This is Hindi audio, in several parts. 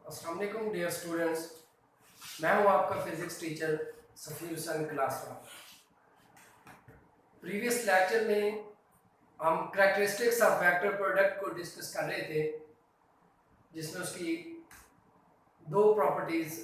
अस्सलाम वालेकुम डियर स्टूडेंट्स, मैं हूं आपका physics teacher Safeer Hussain classroom. Previous lecture में हम करैक्टरिस्टिक्स ऑफ वेक्टर प्रोडक्ट को डिस्कस कर रहे थे, जिसमें उसकी दो प्रॉपर्टीज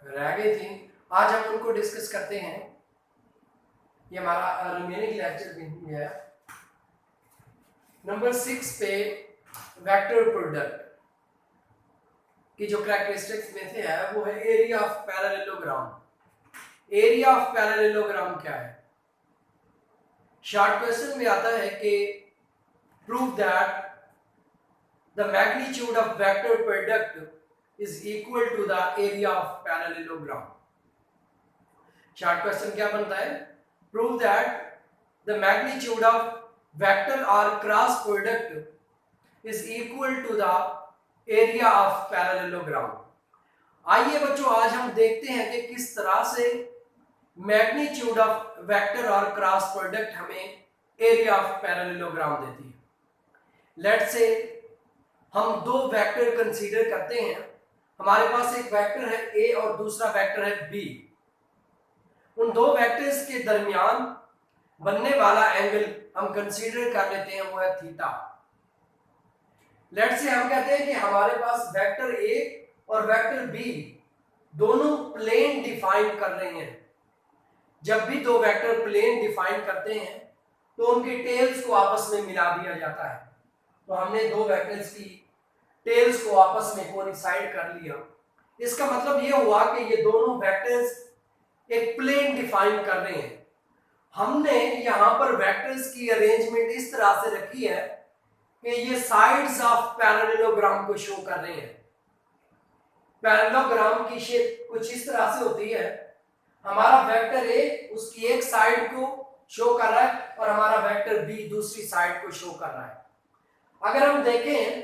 रह गई थी। आज हम उनको डिस्कस करते हैं। ये हमारा रिमेनिंग लेक्चर भी है। नंबर 6 पे वेक्टर प्रोडक्ट की जो करैक्टरिस्टिक्स में से है वो है area of parallelogram. Area of parallelogram क्या है? शॉर्ट क्वेश्चन में आता है कि prove that the magnitude of vector product is equal to the area of parallelogram. Short question क्या बनता है? Prove that the magnitude of vector or cross product is equal to the area of parallelogram. आइए बच्चों, आज हम देखते हैं कि किस तरह से magnitude of vector or cross product हमें एरिया ऑफ पैरेललोग्राम देती है। लेट्स से हम दो वेक्टर कंसीडर करते हैं। हमारे पास एक वेक्टर है ए और दूसरा वेक्टर है बी। उन दो वेक्टर्स के दरमियान बनने वाला एंगल हम कंसीडर कर लेते हैं, वो है थीटा। लेट्स से हम कहते हैं कि हमारे पास वेक्टर ए और वेक्टर बी दोनों प्लेन डिफाइन कर रहे हैं। जब भी दो वेक्टर प्लेन डिफाइन करते हैं तो उनके टेल्स को आपस में मिला दिया जाता है। तो हमने दो वेक्टर्स की टेल्स को आपस में कोइंसाइड कर लिया। इसका मतलब यह हुआ कि ये दोनों वेक्टर्स एक प्लेन डिफाइन कर रहे हैं। हमने यहां पर वेक्टर्स की अरेंजमेंट इस तरह से रखी है कि ये साइड्स ऑफ पैरेललोग्राम को शो कर रहे हैं। पैरेललोग्राम की शेप कुछ इस तरह से होती है। हमारा वेक्टर ए उसकी एक साइड को शो कर रहा है और हमारा वेक्टर बी दूसरी साइड को शो कर रहा है। अगर हम देखें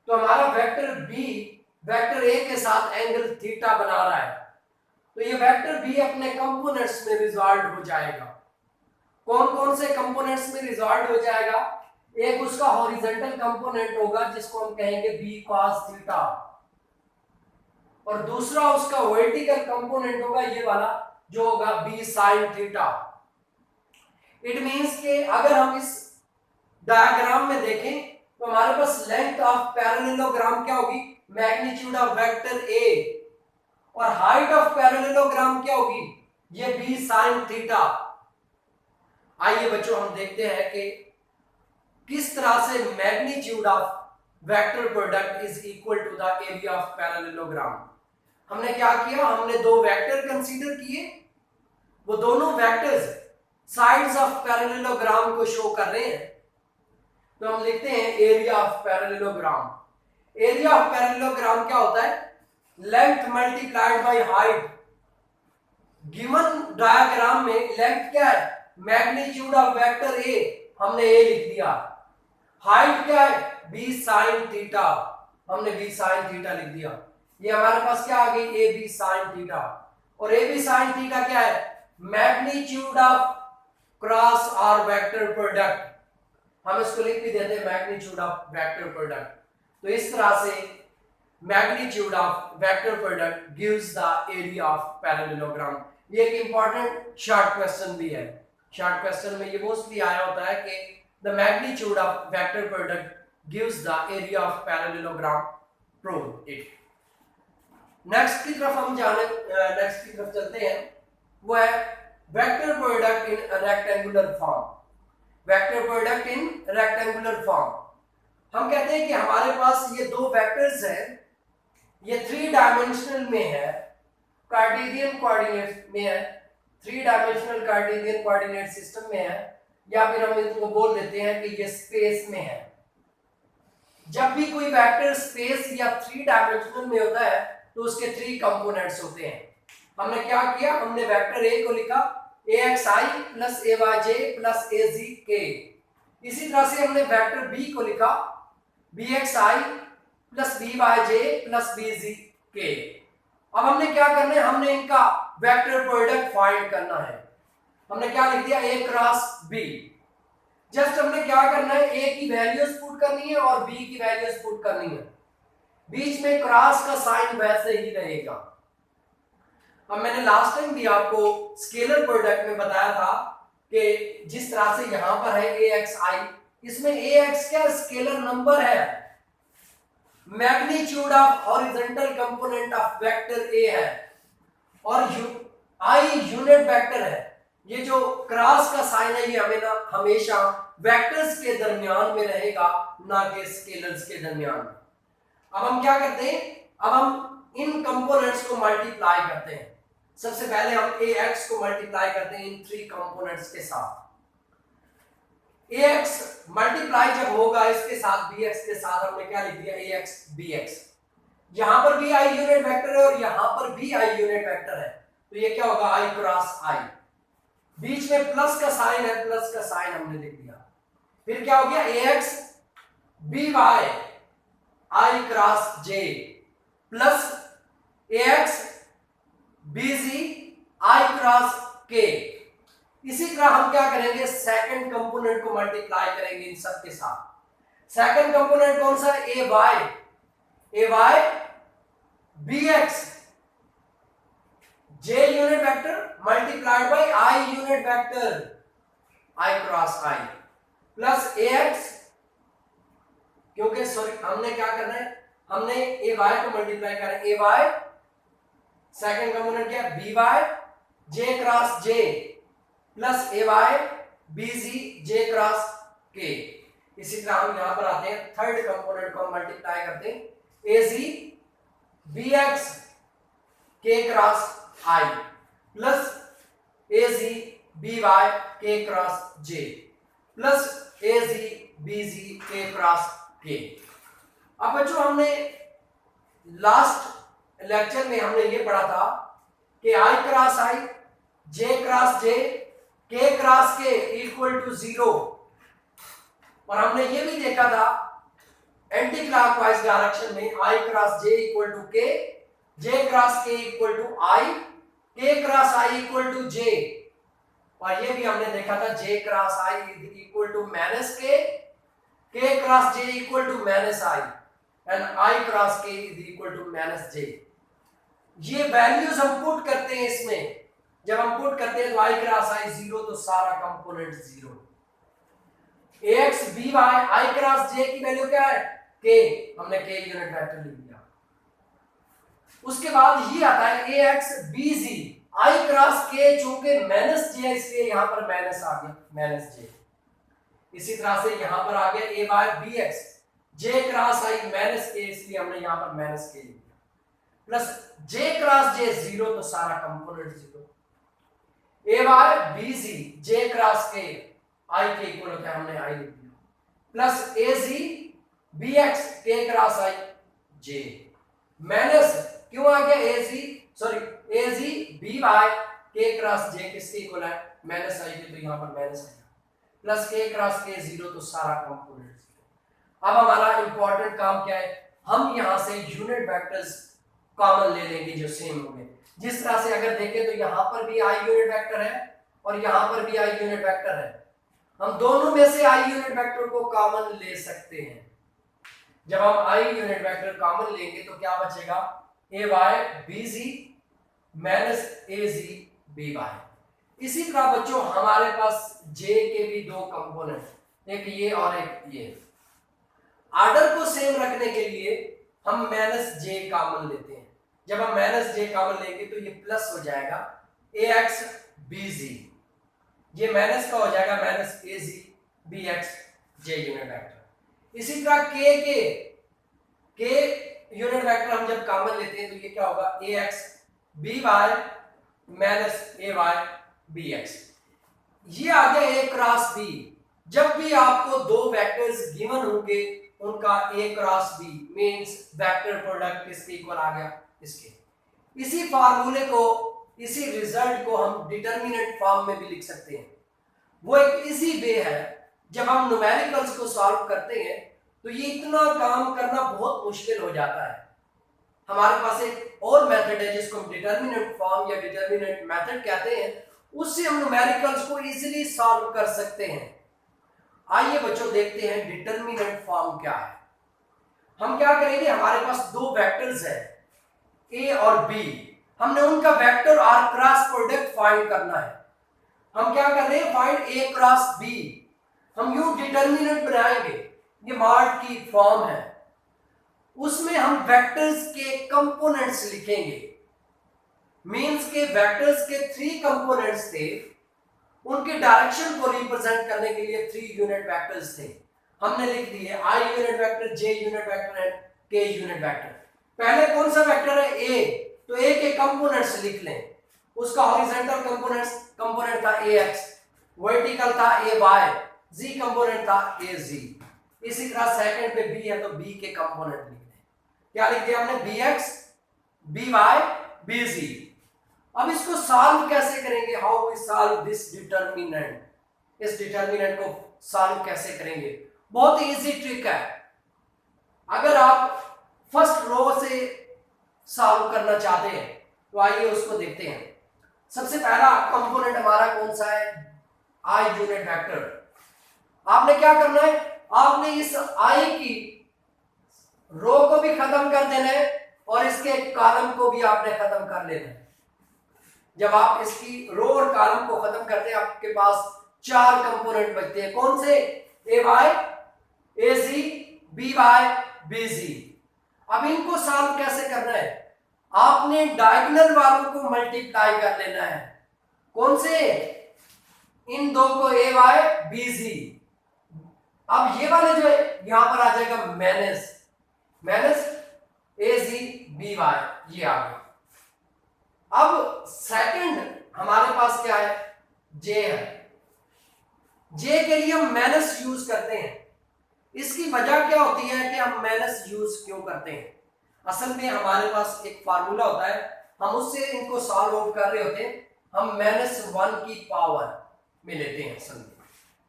तो हमारा वेक्टर बी वेक्टर ए के साथ एंगल थीटा बना रहा है, तो ये वेक्टर बी अपने कंपोनेंट्स में रिजॉल्व हो जाएगा। कौन कौन से कंपोनेंट्स में रिजॉल्व हो जाएगा? एक उसका हॉरिजॉन्टल कंपोनेंट होगा जिसको हम कहेंगे बी कॉस थीटा, और दूसरा उसका वर्टिकल कंपोनेंट होगा ये वाला जो होगा B sine theta. It means कि अगर हम इस डायग्राम में देखें तो हमारे पास लेंथ ऑफ पैरेललोग्राम क्या होगी? मैग्नीट्यूड ऑफ वेक्टर ए, और हाइट ऑफ पैरेललोग्राम क्या होगी? ये बी साइन थीटा। आइए बच्चों, हम देखते हैं कि किस तरह से magnitude of vector product is equal to the area of parallelogram. हमने क्या किया? हमने दो वेक्टर कंसीडर किए। वो दोनों वेक्टर्स साइड्स ऑफ पैरेललोग्राम को शो कर रहे हैं, तो हम लिखते हैं area of parallelogram. Area of parallelogram क्या होता है? Length multiplied by height. Given diagram में लेंथ क्या है? मैग्नीट्यूड ऑफ वेक्टर ए, हमने ए लिख दिया। हाइट क्या है? बी साइन थीटा, हमने बी साइन थीटा लिख दिया। ये हमारे पास क्या आ गई? A B sine theta. और ए बी साइन थीटा क्या है? मैग्नीट्यूड ऑफ क्रॉस और वेक्टर प्रोडक्ट। हम इसको लिख भी देते हैं मैग्नीट्यूड ऑफ वेक्टर प्रोडक्ट। तो इस तरह से magnitude of vector product gives the area of parallelogram. ये एक इंपॉर्टेंट शॉर्ट क्वेश्चन भी है। शॉर्ट क्वेश्चन में ये मोस्टली आया होता है कि the magnitude of vector product gives the area of parallelogram, prove it. Next की तरफ हम चलते हैं, वो है vector product in rectangular form. Vector product in rectangular form. हम कहते हैं कि हमारे पास ये दो वेक्टर्स हैं, ये 3 डायमेंशनल में है, कार्टेशियन कोऑर्डिनेट में है, 3 डायमेंशनल कार्टेशियन कोऑर्डिनेट सिस्टम में है, या फिर हम इसको बोल देते हैं कि ये स्पेस में है। जब भी कोई वेक्टर स्पेस या 3 डायमेंशनल में होता है तो उसके 3 कंपोनेंट्स होते हैं। हमने क्या किया? हमने वेक्टर ए को लिखा axi plus ayj plus azk। इसी तरह से हमने वेक्टर बी को लिखा bxi plus byj plus bzk। अब हमने क्या करना है? हमने इनका वेक्टर प्रोडक्ट फाइंड करना है। हमने क्या लिख दिया? a cross b। जस्ट हमने क्या करना है? a की वैल्यूज पुट करनी है और b की वैल्यूज पुट करनी है। बीच में क्रॉस का साइन वैसे ही रहेगा। अब मैंने लास्ट टाइम भी आपको स्केलर प्रोडक्ट में बताया था कि जिस तरह से यहां पर है AXI, इसमें AX क्या स्केलर नंबर है, magnitude of horizontal component of vector A है, और I यूनिट वेक्टर है। ये जो क्रॉस का साइन है ये हमेशा वेक्टर्स के दरमियान में रहेगा, ना कि स्केलर्स के दरमियान में। अब हम क्या करते हैं, अब हम इन कंपोनेंट्स को मल्टीप्लाई करते हैं। सबसे पहले हम AX को मल्टीप्लाई करते हैं इन 3 कंपोनेंट्स के साथ। AX मल्टीप्लाई जब होगा इसके साथ BX के साथ, हमने क्या लिख दिया AX BX। यहां पर भी I यूनिट वेक्टर है और यहां पर भी I यूनिट वेक्टर है, तो ये क्या होगा I क्रॉस I। बीच में प्लस का साइन है, प्लस का साइन हमने लिख दिया। फिर क्या हो गया AX BY I cross J plus AX BZ I cross K। इसी तरह हम क्या करेंगे, सेकंड कंपोनेंट को मल्टीप्लाई करेंगे इन सब के साथ। सेकंड कंपोनेंट कौन सा है, AY BX J unit vector multiplied by I unit vector I cross I plus AX, क्योंकि सॉरी हमने क्या करना है, हमने AY को मल्टीप्लाई करना है, AY सेकंड कंपोनेंट क्या है BY J cross J plus AY BZ J cross K। इसी तरह हम यहां पर आते हैं, थर्ड कंपोनेंट को हम मल्टीप्लाई करते हैं AZ BX K cross I plus AZ BY K cross J plus AZ BZ K cross K। अब बच्चों हमने लास्ट लेक्चर में हमने ये पढ़ा था कि I cross I J cross J K cross K equal to 0, और हमने ये भी देखा था एंटी क्लॉकवाइज डायरेक्शन में I cross J equal to K, J cross K equal to I, K cross I equal to J, और ये भी हमने देखा था J cross I equal to minus K cross J equal to minus I and I cross K is equal to minus J। ये वैल्यूज हम पुट करते हैं इसमें, जब हम पुट करते हैं तो I क्रॉस I 0, तो सारा component 0। AX BY I cross J की वैल्यू क्या है K, हमने K यूनिट वेक्टर लिख दिया। उसके बाद ये आता है AX BZ I cross K, चूंकि माइनस J इसलिए यहां पर माइनस आ गया, माइनस J। इसी तरह से यहां पर आ गया AY BX J cross I minus K, इसलिए हमने यहां पर माइनस K लिख दिया, प्लस J क्रॉस J 0, तो सारा component 0। AY BZ J cross K I के इक्वल होता है, हमने I लिख दिया, plus AZ BX K cross I J minus, क्यों आ गया AZ BY K cross J किसके इक्वल है, माइनस I के, तो यहां पर माइनस आएगा, प्लस K क्रॉस K 0, तो सारा कंपोनेंट 0। अब हमारा इंपॉर्टेंट काम क्या है, हम यहां से यूनिट वेक्टर्स कॉमन ले लेंगे जो सेम होंगे। जिस तरह से अगर देखें तो यहां पर भी I यूनिट वेक्टर है और यहां पर भी I यूनिट वेक्टर है, हम दोनों में से I यूनिट वेक्टर को कॉमन ले सकते हैं। जब हम I यूनिट वेक्टर कॉमन लेंगे तो क्या बचेगा, AY BZ minus AZ BY। इसी तरह बच्चों हमारे पास J के भी दो कंपोनेंट, एक ये और एक ये। ऑर्डर को सेम रखने के लिए हम माइनस J कॉमन लेते हैं। जब हम माइनस J कॉमन लेंगे तो ये प्लस हो जाएगा AX BZ, ये माइनस का हो जाएगा minus AZ BX J unit vector. इसी तरह K यूनिट वेक्टर हम जब कॉमन लेते हैं तो ये क्या होगा, AX BY minus AY BX। ये आ गया A क्रॉस B। जब भी आपको दो वेक्टर्स गिवन होंगे उनका A cross B means vector product किसके इक्वल आ गया, इसके। इसी फार्मूले को, इसी रिजल्ट को हम डिटरमिनेंट फॉर्म में भी लिख सकते हैं। वो एक इजी वे है, जब हम न्यूमेरिकल्स को सॉल्व करते हैं तो ये इतना काम करना बहुत मुश्किल हो जाता है। हमारे पास एक और मेथड है जिसको हम डिटरमिनेंट फॉर्म या डिटरमिनेंट मेथड कहते हैं, उससे हम न्यूमेरिकल्स को इजीली सॉल्व कर सकते हैं। आइए बच्चों देखते हैं डिटरमिनेंट फॉर्म क्या है। हम क्या करेंगे, हमारे पास दो वेक्टर्स है ए और बी, हमने उनका vector or cross product find करना है। हम क्या कर रहे हैं, फाइंड ए क्रॉस बी। हम यू डिटर्मिनेंट बनाएंगे, ये मार्ट की फॉर्म है, उसमें हम वेक्टर्स के कंपोनेंट्स लिखेंगे। मींस के वेक्टर्स के 3 कंपोनेंट्स थे, उनके डायरेक्शन को रिप्रेजेंट करने के लिए 3 यूनिट वेक्टर्स थे, हमने लिख दिए I unit vector, J unit vector and के यूनिट वेक्टर। पहले कौन सा वेक्टर है, ए, तो ए के कंपोनेंट्स लिख लें। उसका हॉरिजॉन्टल कंपोनेंट था ए एक्स, वर्टिकल था ए वाई, जी कंपोनेंट था ए जी। इसी तरह सेकंड पे बी है तो बी के कंपोनेंट लिख दें। क्या लिख दिया हमने, B X, B Y, B Z. अब इसको सॉल्व कैसे करेंगे, how we solve this determinant, इस डिटर्मिनेंट को सॉल्व कैसे करेंगे, बहुत इजी ट्रिक है। अगर आप फर्स्ट रो से सॉल्व करना चाहते हैं तो आइए उसको देखते हैं। सबसे पहला कंपोनेंट हमारा कौन सा है, आई यूनिट वेक्टर। आपने क्या करना है, आपने इस आई की रो को भी खत्म कर देना है और इसके कॉलम को भी आपने खत्म कर लेना है। जब आप इसकी रो और कॉलम को खत्म करते हैं, आपके पास 4 कंपोनेंट बचते हैं, कौन से, ए वाई, ए जी, बी वाई, बी जी। अब इनको सॉल्व कैसे करना है, आपने डायगोनल वालों को मल्टीप्लाई कर लेना है। कौन से, इन दो को, ए वाई, बी जी। अब ये वाले जो है यहां पर आ जाएगा माइनस ए जी बी वाई, ये आ गया। अब सेकंड हमारे पास क्या है, जे है। जे के लिए हम माइनस यूज करते हैं। इसकी वजह क्या होती है कि हम माइनस यूज क्यों करते हैं, असल में हमारे पास एक फार्मूला होता है, हम उससे इनको सॉल्व आउट कर रहे होते हैं। हम -1 की पावर में लेते हैं। असल में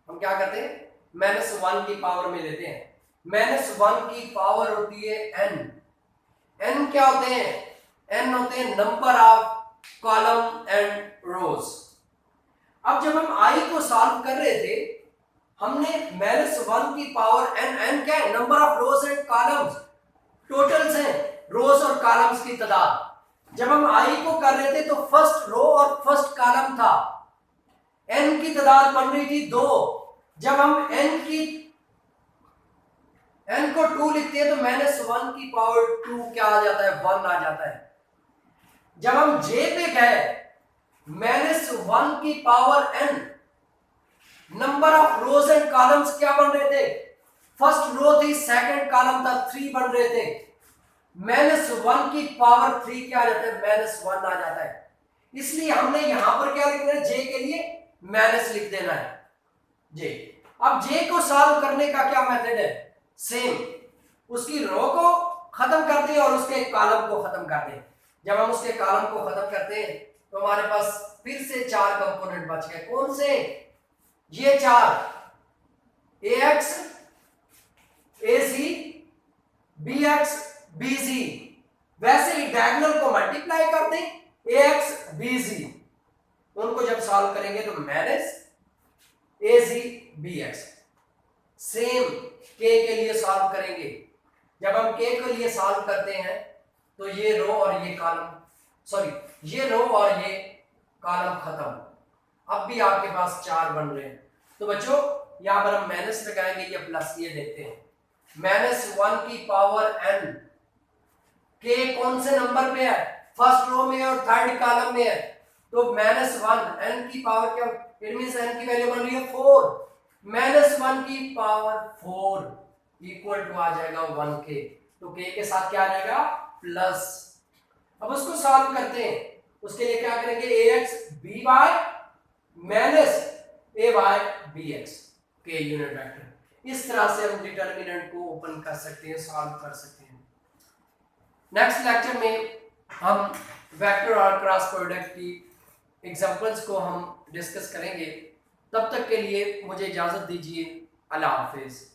हम क्या करते हैं, -1 की पावर में लेते हैं। -1 की पावर होती है n क्या होते हैं, n होते हैं नंबर ऑफ कॉलम एंड रोज। अब जब हम i को सॉल्व कर रहे थे, हमने -1 की पावर n क्या है, number of rose and columns, totals हैं रोज और कॉलम्स की तादाद। जब हम i को कर रहे थे तो फर्स्ट रो और फर्स्ट कॉलम था, n की तादाद बन रही थी 2। जब हम n को 2 लिखते हैं तो -1 की पावर 2 क्या आ जाता है, 1 आ जाता है। जब हम j पे गए, -1 की power n, number of rose and columns क्या बन रहे थे, फर्स्ट रो थी, सेकंड कॉलम था, 3 बन रहे थे। -1 की पावर 3 क्या आ जाता है, -1 आ जाता है। इसलिए हमने यहां पर क्या लिखना है, जे के लिए माइनस लिख देना है, जे। अब जे को सॉल्व करने का क्या मेथड है, सेम, उसकी रो को खत्म कर दें और उसके कॉलम को खत्म कर दें। जब हम उसके कॉलम को खत्म करते हैं तो हमारे पास फिर से 4 कंपोनेंट बच गए। कौन से, ये 4, ए एक्स, ए सी, बी एक्स, बी जी। वैसे ही डायगोनल को मल्टीप्लाई कर दें, ए एक्स, बी जी। उनको जब सॉल्व करेंगे तो माइनस ए जी बी एक्स। सेम के लिए सॉल्व करेंगे। जब हम के के लिए सॉल्व करते हैं तो ये रो और ये कॉलम, सॉरी ये रो और ये कॉलम खत्म। अब भी आपके पास 4 बन रहे हैं। तो बच्चों यहां पर हम माइनस लगाएंगे, ये प्लस, ये देखते हैं -1 की पावर n। के कौन से नंबर पे है, फर्स्ट रो में और थर्ड कॉलम में है, तो -1 n की पावर क्या, इट मींस n की वैल्यू बन रही है 4। -1 की पावर 4 इक्वल टू आ जाएगा 1 के। तो के के साथ क्या आ जाएगा, प्लस। अब उसको सॉल्व करते हैं, उसके लिए क्या करेंगे, ax by minus ay bx के यूनिट वेक्टर। इस तरह से हम डिटर्मिनेंट को ओपन कर सकते हैं, सॉल्व कर सकते हैं। नेक्स्ट लेक्चर में हम वेक्टर और क्रॉस प्रोडक्ट की एग्जांपल्स को हम डिस्कस करेंगे। तब तक के लिए मुझे इजाजत दीजिए, अल्लाह हाफिज।